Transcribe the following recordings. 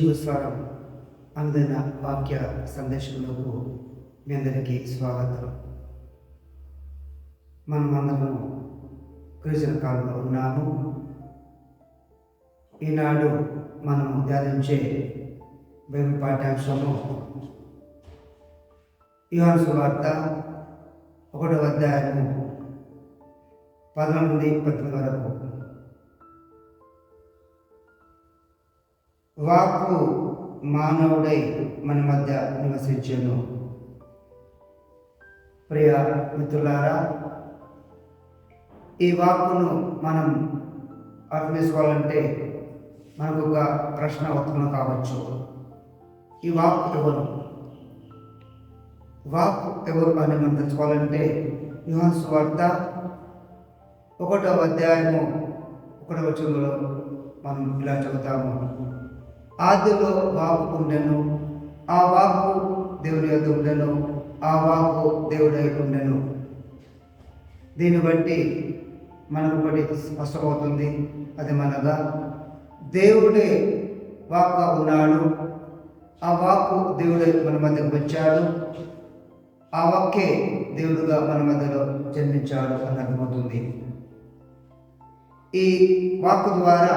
జీవస్వరం అందిన వాక్య సందేశంలోకి మీ అందరికీ స్వాగతం. మనమందరము క్రిస్టియన్ కాలంలో ఉన్నాము. ఈనాడు మనము ధ్యానించే బైబిల్ పాఠ్యాంశము యోహాను సువార్త 1వ అధ్యాయము 14 నుండి 18 వరకు. వాక్కు మానవుడై మన మధ్య నివసించెను. ప్రియ మిత్రులారా, ఈ వాక్కును మనం అర్థం చేసుకోవాలంటే మనకు ఒక ప్రశ్న ఉత్పన్నం కావచ్చు. ఈ వాక్కు ఎవరు? వాక్కు ఎవరు అని మనం తెలుసుకోవాలంటే యోహాను సువార్త 1వ అధ్యాయము 1వ వచనంలో మనం ఇలా చదువుతాము. ఆదిలో వాక్కు ఉండెను, ఆ వాక్కు దేవుని యొద్ద ఉండెను, ఆ వాక్కు దేవుడై ఉండెను. దీన్ని బట్టి మనకు ఒకటి స్పష్టమవుతుంది. అది మనగా దేవుడే వాక్కు ఉన్నాడు, ఆ వాక్కు దేవుడే మన మధ్యకు వచ్చాడు, ఆ వాక్కే దేవుడుగా మన మధ్యలో జన్మించాడు అని అర్థమవుతుంది. ఈ వాక్కు ద్వారా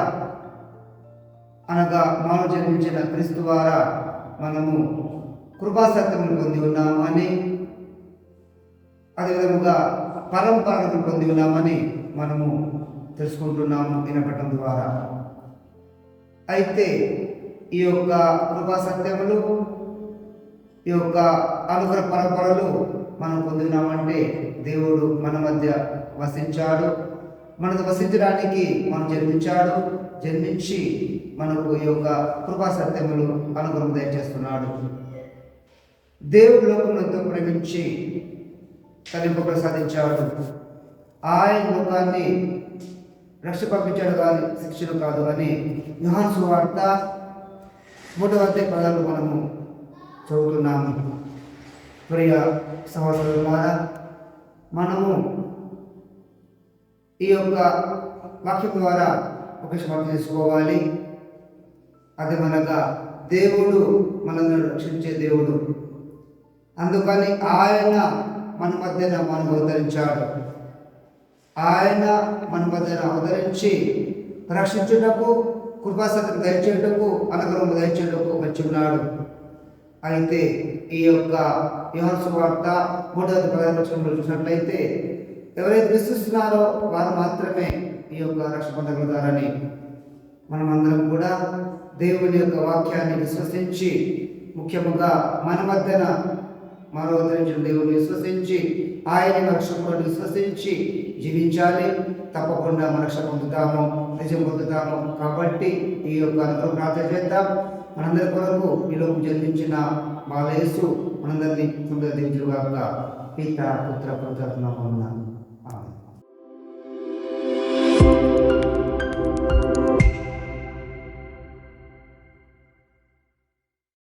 అనగా మానవ జన్మించిన క్రీస్తు ద్వారా మనము కృపాసత్యమును పొంది ఉన్నాము అని, అదేవిధముగా పరంపరను పొంది ఉన్నామని మనము తెలుసుకుంటున్నాము వినపడటం ద్వారా. అయితే ఈ యొక్క కృపాసత్యములు, ఈ యొక్క అనుగ్రహ పరంపరలు మనం పొందినామంటే దేవుడు మన మధ్య వసించాడు, మనకు వసించడానికి మనం జన్మించాడు, జన్మించి మనకు ఈ యొక్క కృపా సత్యములు అనుగ్రహం దయచేస్తున్నాడు. దేవుడు లోకమును ఎంతో ప్రేమించి తనింపు ప్రసాదించాడు. ఆయన లోకాన్ని రక్ష పంపించాడు కానీ శిక్షణ కాదు అని యోహాను సువార్త 3వ అధ్యాయం 10 మనము చదువుతున్నాము. ప్రియ సహోదరులారా, మనము ఈ యొక్క వాక్యం ద్వారా ఒక విషయం చేసుకోవాలి. అది మనగా దేవుడు మనల్ని రక్షించే దేవుడు. అందుకని ఆయన మన మధ్యన మనకు అవతరించాడు. ఆయన మన మధ్యన అవతరించి రక్షించుటకు, కృపాసత్యం దయచేటకు, అనుగ్రహం దయచేటకు వచ్చి ఉన్నాడు. అయితే ఈ యొక్క యోహాను సువార్త 3వ అధ్యాయం చూసినట్లయితే ఎవరైతే విశ్వసిస్తున్నారో వారు మాత్రమే ఈ యొక్క రక్షణ పొందగలుగుతారని, మనమందరం కూడా దేవుని యొక్క వాక్యాన్ని విశ్వసించి, ముఖ్యంగా మన మధ్యన మరో అవతరించిన దేవుని విశ్వసించి, ఆయన రక్షకులను విశ్వసించి జీవించాలి. తప్పకుండా మన రక్షణ పొందుతాము, నిజం పొందుతాము. కాబట్టి ఈ యొక్క అనుగ్రహం ప్రార్థన చేద్దాం. మనందరి కొరకు ఈ లోకం జన్మించిన బాలయేసు మనందరినీ దీవించుగాక. పిత పుత్ర పవిత్రాత్మ నామమున.